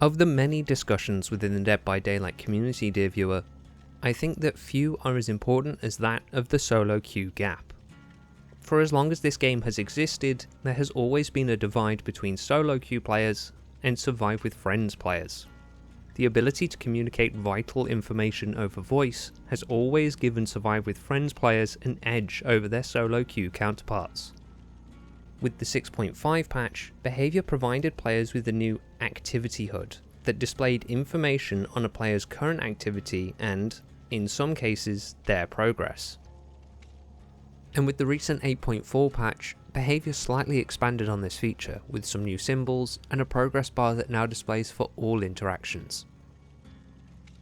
Of the many discussions within the Dead by Daylight community, dear viewer, I think that few are as important as that of the solo queue gap. For as long as this game has existed, there has always been a divide between solo queue players and survive with friends players. The ability to communicate vital information over voice has always given survive with friends players an edge over their solo queue counterparts. With the 6.5 patch, Behaviour provided players with a new Activity HUD that displayed information on a player's current activity and, in some cases, their progress. And with the recent 8.4 patch, Behaviour slightly expanded on this feature with some new symbols and a progress bar that now displays for all interactions.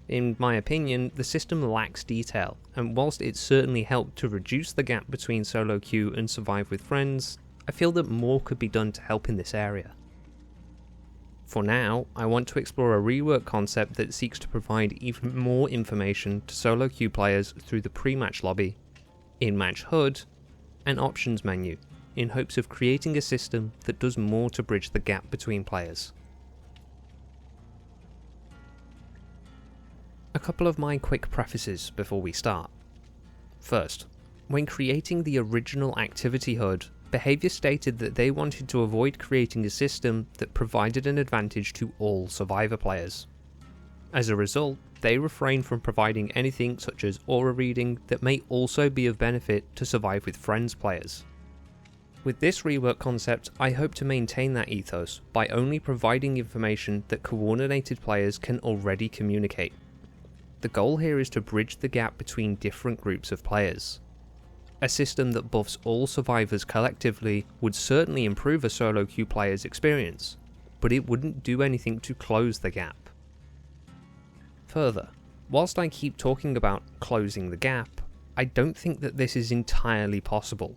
In my opinion, the system lacks detail, and whilst it certainly helped to reduce the gap between solo queue and survive with friends, I feel that more could be done to help in this area. For now, I want to explore a rework concept that seeks to provide even more information to solo queue players through the pre-match lobby, in-match HUD, and options menu, in hopes of creating a system that does more to bridge the gap between players. A couple of my quick prefaces before we start. First, when creating the original Activity HUD, Behaviour stated that they wanted to avoid creating a system that provided an advantage to all Survivor players. As a result, they refrained from providing anything such as aura reading that may also be of benefit to Survive with Friends players. With this rework concept, I hope to maintain that ethos by only providing information that coordinated players can already communicate. The goal here is to bridge the gap between different groups of players. A system that buffs all survivors collectively would certainly improve a solo queue player's experience, but it wouldn't do anything to close the gap. Further, whilst I keep talking about closing the gap, I don't think that this is entirely possible.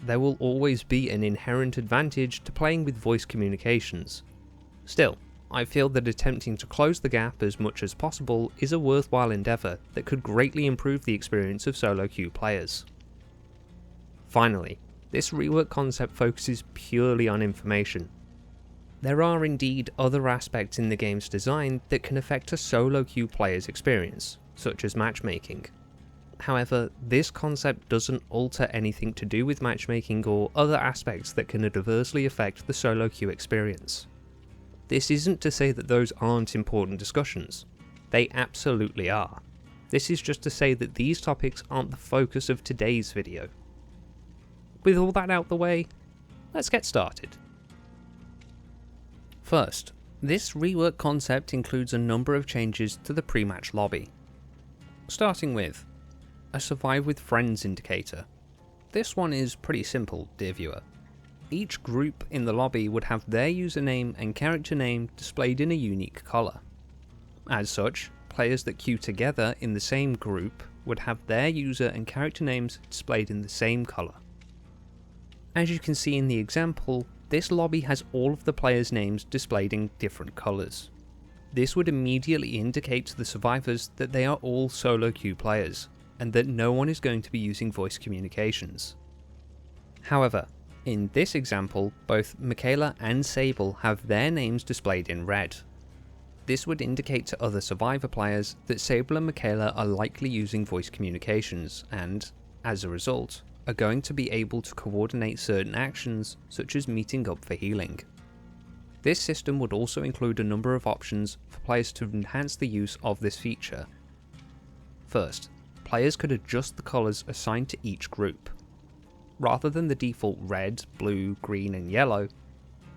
There will always be an inherent advantage to playing with voice communications. Still, I feel that attempting to close the gap as much as possible is a worthwhile endeavour that could greatly improve the experience of solo queue players. Finally, this rework concept focuses purely on information. There are indeed other aspects in the game's design that can affect a solo queue player's experience, such as matchmaking. However, this concept doesn't alter anything to do with matchmaking or other aspects that can adversely affect the solo queue experience. This isn't to say that those aren't important discussions. They absolutely are. This is just to say that these topics aren't the focus of today's video. With all that out the way, let's get started. First, this rework concept includes a number of changes to the pre-match lobby. Starting with a Survive with Friends indicator. This one is pretty simple, dear viewer. Each group in the lobby would have their username and character name displayed in a unique colour. As such, players that queue together in the same group would have their user and character names displayed in the same colour. As you can see in the example, this lobby has all of the players' names displayed in different colours. This would immediately indicate to the survivors that they are all solo queue players, and that no one is going to be using voice communications. However, in this example, both Michaela and Sable have their names displayed in red. This would indicate to other survivor players that Sable and Michaela are likely using voice communications and, as a result, are going to be able to coordinate certain actions such as meeting up for healing. This system would also include a number of options for players to enhance the use of this feature. First, players could adjust the colours assigned to each group. Rather than the default red, blue, green and yellow,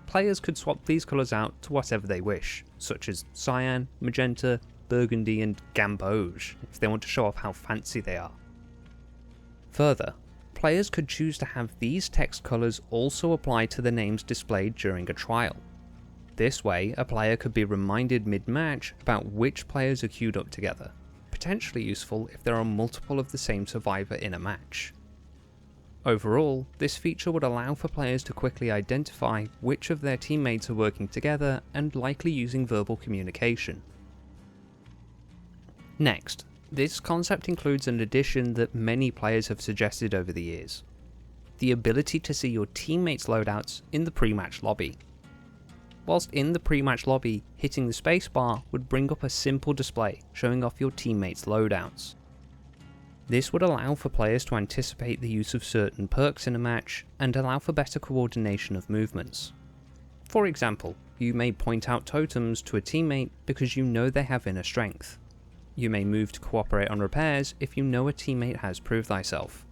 players could swap these colours out to whatever they wish, such as cyan, magenta, burgundy and gamboge, if they want to show off how fancy they are. Further, players could choose to have these text colours also apply to the names displayed during a trial. This way, a player could be reminded mid-match about which players are queued up together, potentially useful if there are multiple of the same survivor in a match. Overall, this feature would allow for players to quickly identify which of their teammates are working together and likely using verbal communication. Next, this concept includes an addition that many players have suggested over the years: the ability to see your teammates' loadouts in the pre-match lobby. whilst in the pre-match lobby, hitting the spacebar would bring up a simple display showing off your teammates' loadouts. This would allow for players to anticipate the use of certain perks in a match and allow for better coordination of movements. For example, you may point out totems to a teammate because you know they have inner strength. You may move to cooperate on repairs if you know a teammate has proved thyself.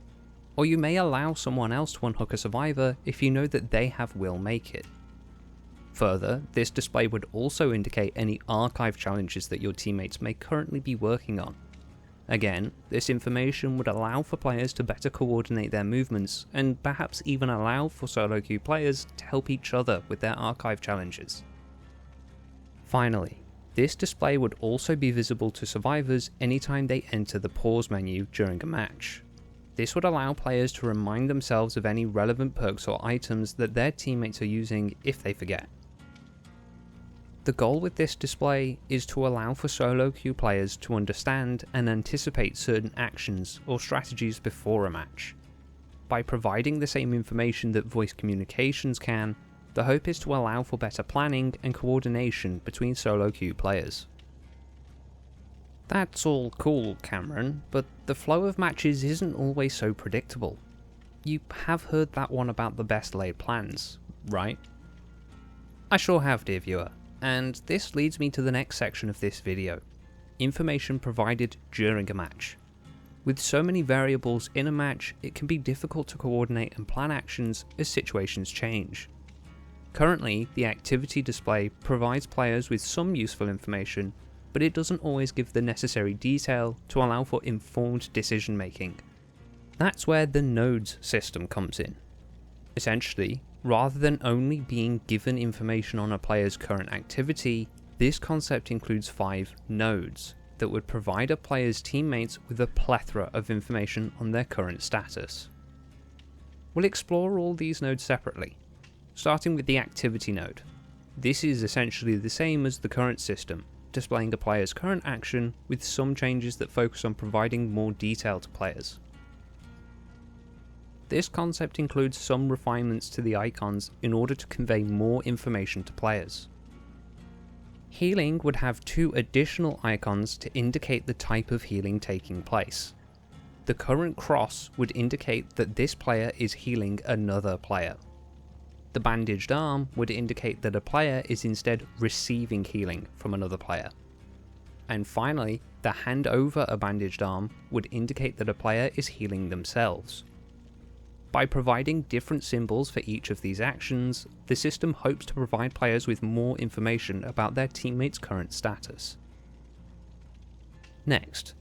Or you may allow someone else to unhook a survivor if you know that they have will make it. Further, this display would also indicate any archive challenges that your teammates may currently be working on. Again, this information would allow for players to better coordinate their movements and perhaps even allow for solo queue players to help each other with their archive challenges. Finally, this display would also be visible to survivors anytime they enter the pause menu during a match. This would allow players to remind themselves of any relevant perks or items that their teammates are using if they forget. The goal with this display is to allow for solo queue players to understand and anticipate certain actions or strategies before a match. By providing the same information that voice communications can, the hope is to allow for better planning and coordination between solo queue players. That's all cool, Cameron, but the flow of matches isn't always so predictable. You have heard that one about the best laid plans, right? I sure have, dear viewer. And this leads me to the next section of this video, information provided during a match. With so many variables in a match, it can be difficult to coordinate and plan actions as situations change. Currently, the activity display provides players with some useful information, but it doesn't always give the necessary detail to allow for informed decision making. That's where the nodes system comes in. Essentially, rather than only being given information on a player's current activity, this concept includes 5 nodes that would provide a player's teammates with a plethora of information on their current status. We'll explore all these nodes separately, starting with the activity node. This is essentially the same as the current system, displaying a player's current action with some changes that focus on providing more detail to players. This concept includes some refinements to the icons in order to convey more information to players. Healing would have 2 additional icons to indicate the type of healing taking place. The current cross would indicate that this player is healing another player. The bandaged arm would indicate that a player is instead receiving healing from another player. And finally, the hand over a bandaged arm would indicate that a player is healing themselves. By providing different symbols for each of these actions, the system hopes to provide players with more information about their teammates' current status. Next,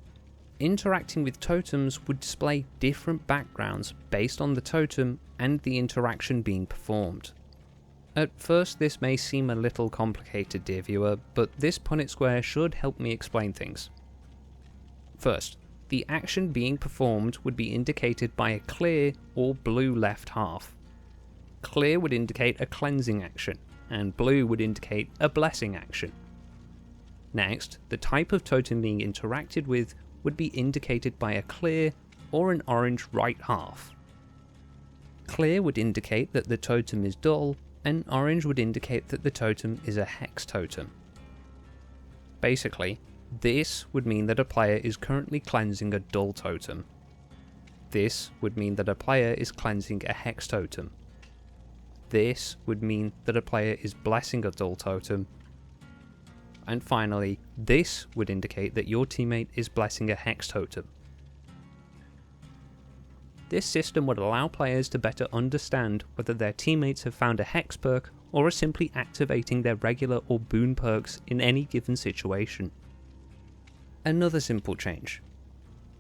interacting with totems would display different backgrounds based on the totem and the interaction being performed. At first this may seem a little complicated, dear viewer, but this Punnett square should help me explain things. First, the action being performed would be indicated by a clear or blue left half. Clear would indicate a cleansing action, and blue would indicate a blessing action. Next, the type of totem being interacted with would be indicated by a clear or an orange right half. Clear would indicate that the totem is dull, and orange would indicate that the totem is a hex totem. Basically, this would mean that a player is currently cleansing a dull totem. This would mean that a player is cleansing a hex totem. This would mean that a player is blessing a dull totem. And finally, this would indicate that your teammate is blessing a hex totem. This system would allow players to better understand whether their teammates have found a hex perk or are simply activating their regular or boon perks in any given situation. Another simple change.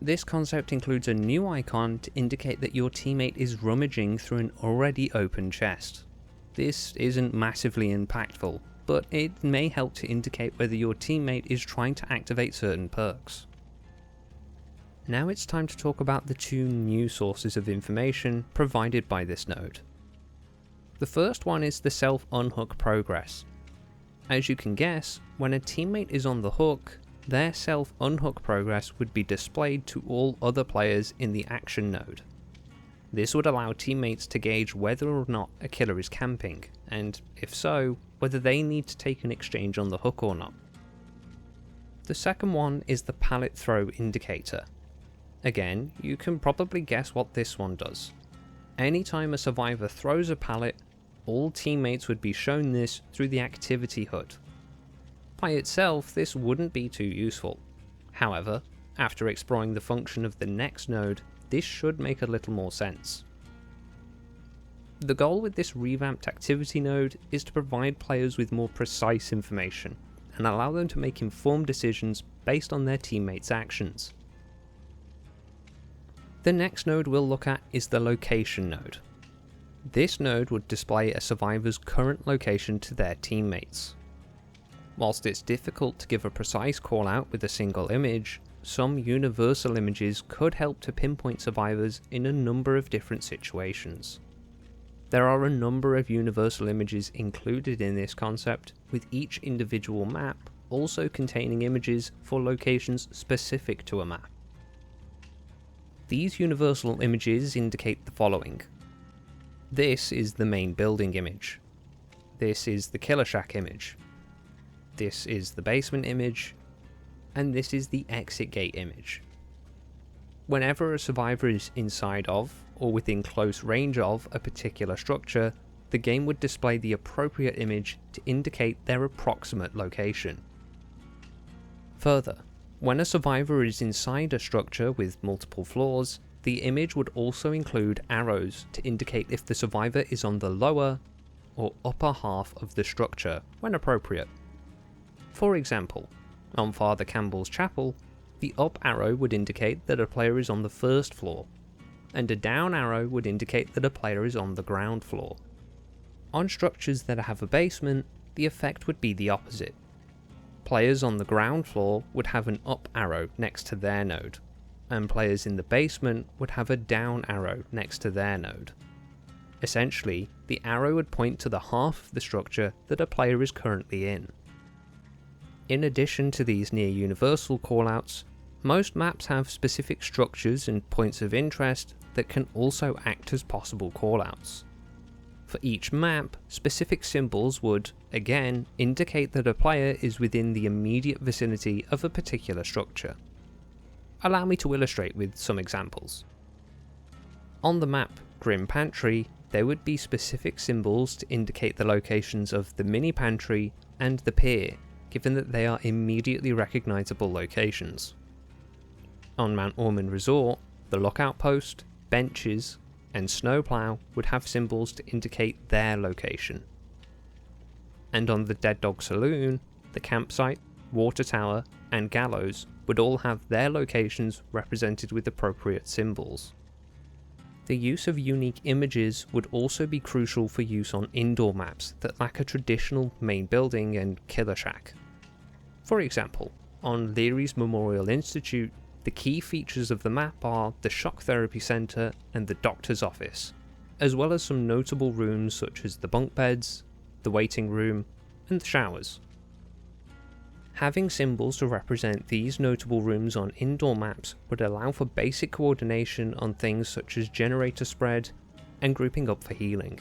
This concept includes a new icon to indicate that your teammate is rummaging through an already open chest. This isn't massively impactful, but it may help to indicate whether your teammate is trying to activate certain perks. Now it's time to talk about the 2 new sources of information provided by this node. The first one is the self-unhook progress. As you can guess, when a teammate is on the hook, their self-unhook progress would be displayed to all other players in the action node. This would allow teammates to gauge whether or not a killer is camping, and if so, whether they need to take an exchange on the hook or not. The second one is the pallet throw indicator. Again, you can probably guess what this one does. Anytime a survivor throws a pallet, all teammates would be shown this through the activity HUD. By itself, this wouldn't be too useful. However, after exploring the function of the next node, this should make a little more sense. The goal with this revamped activity node is to provide players with more precise information and allow them to make informed decisions based on their teammates' actions. The next node we'll look at is the location node. This node would display a survivor's current location to their teammates. Whilst it's difficult to give a precise call out with a single image, some universal images could help to pinpoint survivors in a number of different situations. There are a number of universal images included in this concept, with each individual map also containing images for locations specific to a map. These universal images indicate the following. This is the main building image. This is the killer shack image. This is the basement image. And this is the exit gate image. Whenever a survivor is inside of, or within close range of, a particular structure, the game would display the appropriate image to indicate their approximate location. Further, when a survivor is inside a structure with multiple floors, the image would also include arrows to indicate if the survivor is on the lower or upper half of the structure when appropriate. For example, on Father Campbell's chapel, the up arrow would indicate that a player is on the first floor, and a down arrow would indicate that a player is on the ground floor. On structures that have a basement, the effect would be the opposite. Players on the ground floor would have an up arrow next to their node, and players in the basement would have a down arrow next to their node. Essentially, the arrow would point to the half of the structure that a player is currently in. In addition to these near universal callouts, most maps have specific structures and points of interest that can also act as possible callouts. For each map, specific symbols would, again, indicate that a player is within the immediate vicinity of a particular structure. Allow me to illustrate with some examples. On the map Grim Pantry, there would be specific symbols to indicate the locations of the mini pantry and the pier, given that they are immediately recognisable locations. On Mount Ormond Resort, the lookout post, benches, and snowplow would have symbols to indicate their location. And on the Dead Dog Saloon, the campsite, water tower, and gallows would all have their locations represented with appropriate symbols. The use of unique images would also be crucial for use on indoor maps that lack a traditional main building and killer shack. For example, on Leary's Memorial Institute, the key features of the map are the Shock Therapy Centre and the Doctor's Office, as well as some notable rooms such as the bunk beds, the waiting room, and the showers. Having symbols to represent these notable rooms on indoor maps would allow for basic coordination on things such as generator spread and grouping up for healing.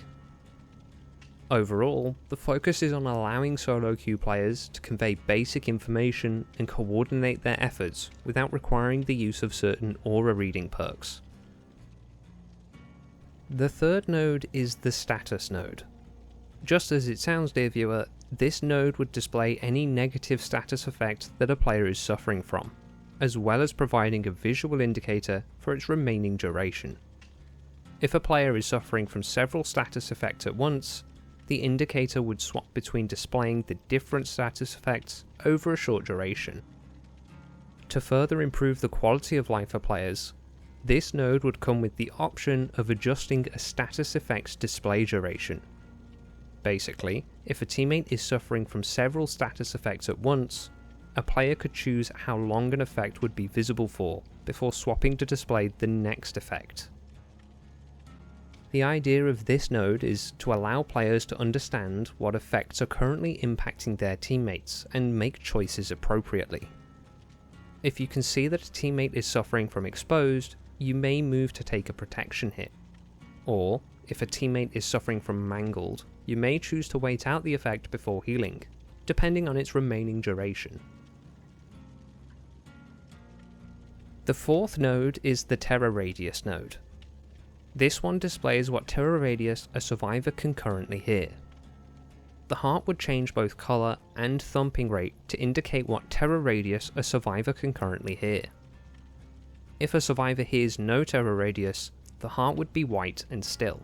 Overall, the focus is on allowing solo queue players to convey basic information and coordinate their efforts without requiring the use of certain aura reading perks. The third node is the status node. Just as it sounds, dear viewer, this node would display any negative status effect that a player is suffering from, as well as providing a visual indicator for its remaining duration. If a player is suffering from several status effects at once, the indicator would swap between displaying the different status effects over a short duration. To further improve the quality of life for players, this node would come with the option of adjusting a status effect's display duration. Basically, if a teammate is suffering from several status effects at once, a player could choose how long an effect would be visible for before swapping to display the next effect. The idea of this node is to allow players to understand what effects are currently impacting their teammates and make choices appropriately. If you can see that a teammate is suffering from exposed, you may move to take a protection hit. Or, if a teammate is suffering from mangled, you may choose to wait out the effect before healing, depending on its remaining duration. The fourth node is the Terror Radius node. This one displays what terror radius a survivor can currently hear. The heart would change both colour and thumping rate to indicate what terror radius a survivor can currently hear. If a survivor hears no terror radius, the heart would be white and still.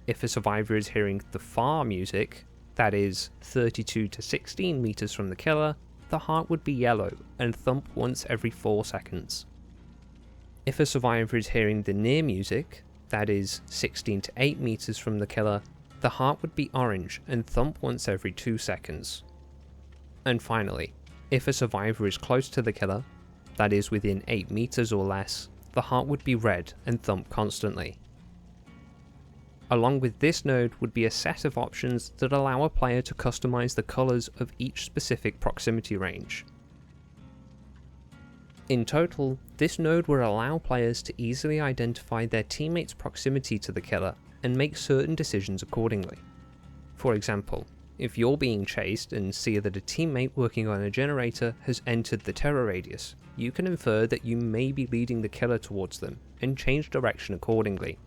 If a survivor is hearing the far music, that is 32 to 16 meters from the killer, the heart would be yellow and thump once every 4 seconds. If a survivor is hearing the near music, that is 16 to 8 meters from the killer, the heart would be orange and thump once every 2 seconds. And finally, if a survivor is close to the killer, that is within 8 meters or less, the heart would be red and thump constantly. Along with this node would be a set of options that allow a player to customize the colors of each specific proximity range. In total, this node will allow players to easily identify their teammates' proximity to the killer and make certain decisions accordingly. For example, if you're being chased and see that a teammate working on a generator has entered the terror radius, you can infer that you may be leading the killer towards them and change direction accordingly.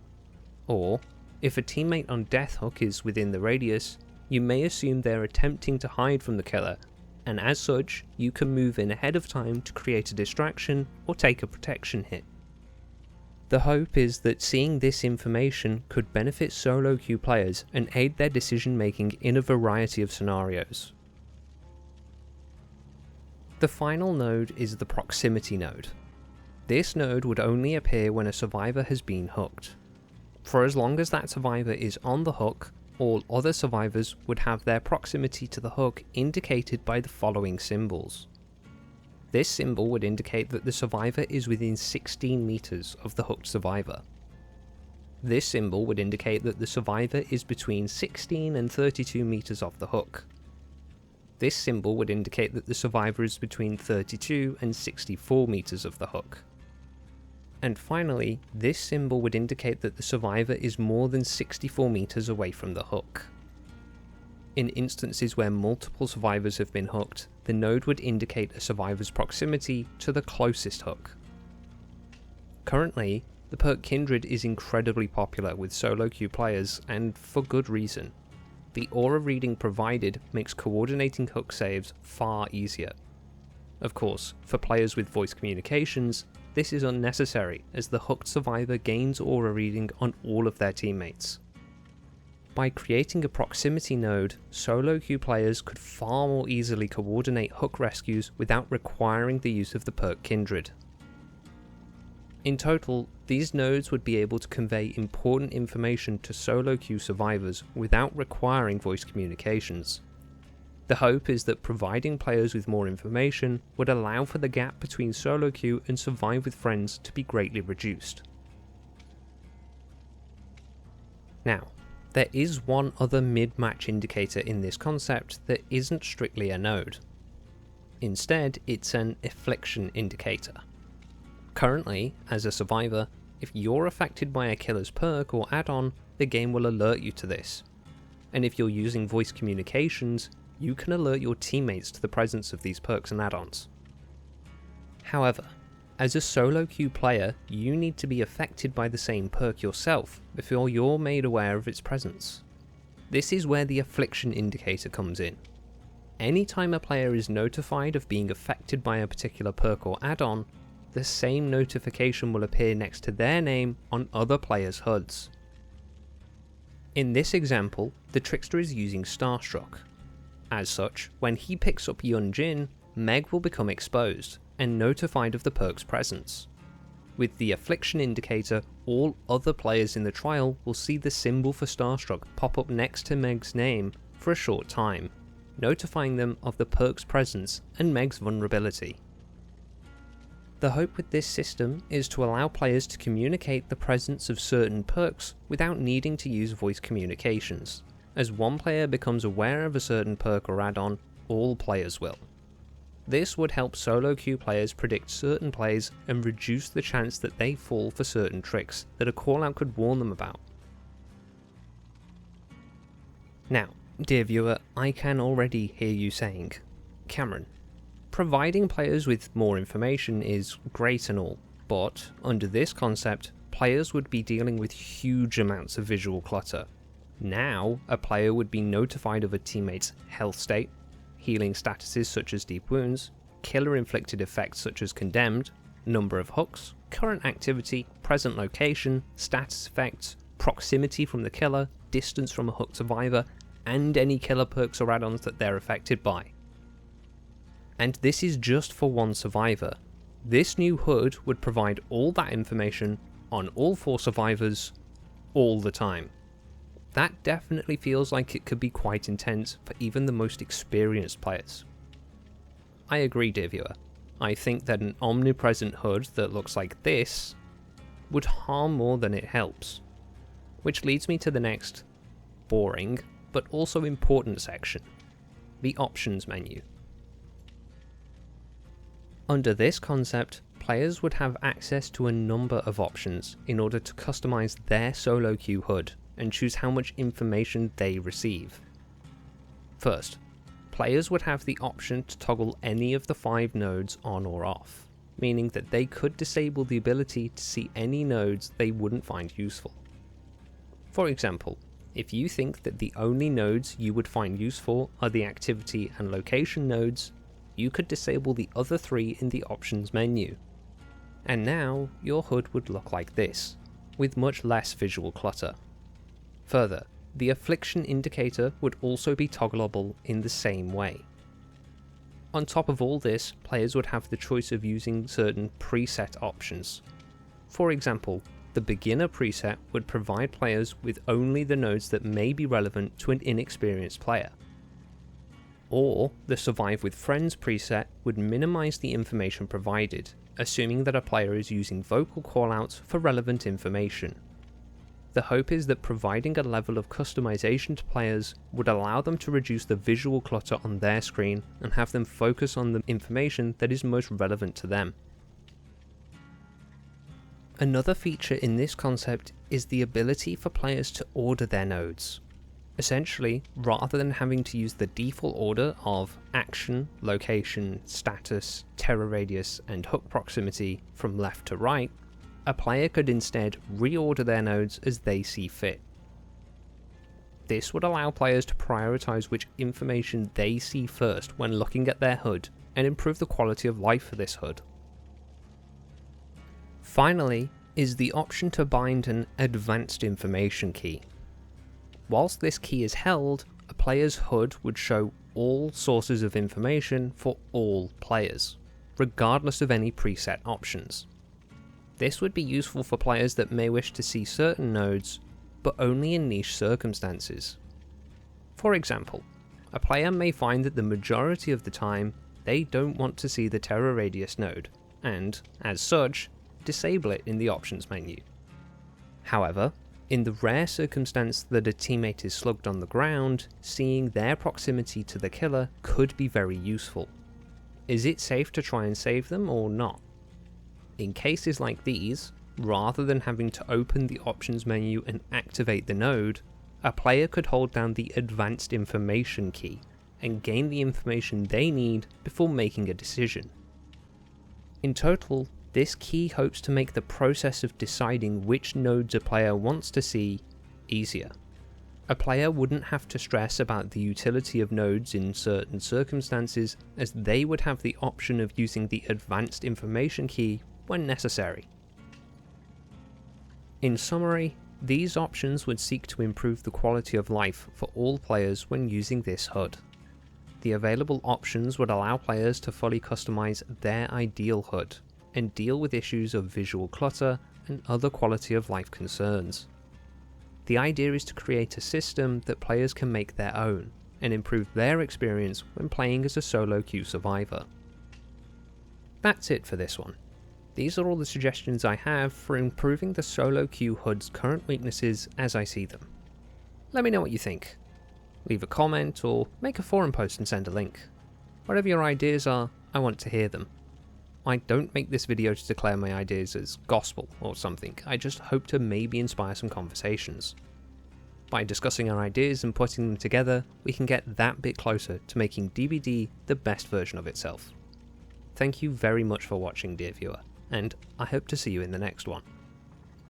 Or, if a teammate on Death Hook is within the radius, you may assume they're attempting to hide from the killer, and as such, you can move in ahead of time to create a distraction or take a protection hit. The hope is that seeing this information could benefit solo queue players and aid their decision making in a variety of scenarios. The final node is the proximity node. This node would only appear when a survivor has been hooked. For as long as that survivor is on the hook, all other survivors would have their proximity to the hook indicated by the following symbols. This symbol would indicate that the survivor is within 16 meters of the hooked survivor. This symbol would indicate that the survivor is between 16 and 32 meters off the hook. This symbol would indicate that the survivor is between 32 and 64 meters of the hook. And finally, this symbol would indicate that the survivor is more than 64 meters away from the hook. In instances where multiple survivors have been hooked, the node would indicate a survivor's proximity to the closest hook. Currently, the perk Kindred is incredibly popular with solo queue players, and for good reason. The aura reading provided makes coordinating hook saves far easier. Of course, for players with voice communications, this is unnecessary as the hooked survivor gains aura reading on all of their teammates. By creating a proximity node, solo queue players could far more easily coordinate hook rescues without requiring the use of the perk Kindred. In total, these nodes would be able to convey important information to solo queue survivors without requiring voice communications. The hope is that providing players with more information would allow for the gap between solo queue and survive with friends to be greatly reduced. Now, there is one other mid-match indicator in this concept that isn't strictly a node. Instead, it's an affliction indicator. Currently, as a survivor, if you're affected by a killer's perk or add-on, the game will alert you to this. And if you're using voice communications, you can alert your teammates to the presence of these perks and add-ons. However, as a solo queue player, you need to be affected by the same perk yourself before you're made aware of its presence. This is where the affliction indicator comes in. Anytime a player is notified of being affected by a particular perk or add-on, the same notification will appear next to their name on other players' HUDs. In this example, the Trickster is using Starstruck. As such, when he picks up Yun Jin, Meg will become exposed and notified of the perk's presence. With the affliction indicator, all other players in the trial will see the symbol for Starstruck pop up next to Meg's name for a short time, notifying them of the perk's presence and Meg's vulnerability. The hope with this system is to allow players to communicate the presence of certain perks without needing to use voice communications. As one player becomes aware of a certain perk or add-on, all players will. This would help solo queue players predict certain plays and reduce the chance that they fall for certain tricks that a callout could warn them about. Now, dear viewer, I can already hear you saying, Cameron, providing players with more information is great and all, but under this concept, players would be dealing with huge amounts of visual clutter. Now, a player would be notified of a teammate's health state, healing statuses such as deep wounds, killer inflicted effects such as condemned, number of hooks, current activity, present location, status effects, proximity from the killer, distance from a hook survivor, and any killer perks or add-ons that they're affected by. And this is just for one survivor. This new HUD would provide all that information on all 4 survivors all the time. That definitely feels like it could be quite intense for even the most experienced players. I agree, dear viewer. I think that an omnipresent HUD that looks like this would harm more than it helps. Which leads me to the next boring, but also important section, the options menu. Under this concept, players would have access to a number of options in order to customize their solo queue HUD and choose how much information they receive. First, players would have the option to toggle any of the 5 nodes on or off, meaning that they could disable the ability to see any nodes they wouldn't find useful. For example, if you think that the only nodes you would find useful are the activity and location nodes, you could disable the other 3 in the options menu. And now your HUD would look like this, with much less visual clutter. Further, the affliction indicator would also be toggleable in the same way. On top of all this, players would have the choice of using certain preset options. For example, the beginner preset would provide players with only the nodes that may be relevant to an inexperienced player. Or the survive with friends preset would minimize the information provided, assuming that a player is using vocal callouts for relevant information. The hope is that providing a level of customization to players would allow them to reduce the visual clutter on their screen and have them focus on the information that is most relevant to them. Another feature in this concept is the ability for players to order their nodes. Essentially, rather than having to use the default order of action, location, status, terror radius, and hook proximity from left to right, a player could instead reorder their nodes as they see fit. This would allow players to prioritize which information they see first when looking at their HUD and improve the quality of life for this HUD. Finally, is the option to bind an advanced information key. Whilst this key is held, a player's HUD would show all sources of information for all players, regardless of any preset options. This would be useful for players that may wish to see certain nodes, but only in niche circumstances. For example, a player may find that the majority of the time they don't want to see the terror radius node, and, as such, disable it in the options menu. However, in the rare circumstance that a teammate is slugged on the ground, seeing their proximity to the killer could be very useful. Is it safe to try and save them or not? In cases like these, rather than having to open the options menu and activate the node, a player could hold down the advanced information key and gain the information they need before making a decision. In total, this key hopes to make the process of deciding which nodes a player wants to see easier. A player wouldn't have to stress about the utility of nodes in certain circumstances, as they would have the option of using the advanced information key when necessary. In summary, these options would seek to improve the quality of life for all players when using this HUD. The available options would allow players to fully customize their ideal HUD and deal with issues of visual clutter and other quality of life concerns. The idea is to create a system that players can make their own and improve their experience when playing as a solo queue survivor. That's it for this one. These are all the suggestions I have for improving the solo queue HUD's current weaknesses as I see them. Let me know what you think. Leave a comment or make a forum post and send a link. Whatever your ideas are, I want to hear them. I don't make this video to declare my ideas as gospel or something, I just hope to maybe inspire some conversations. By discussing our ideas and putting them together, we can get that bit closer to making DBD the best version of itself. Thank you very much for watching, dear viewer, and I hope to see you in the next one.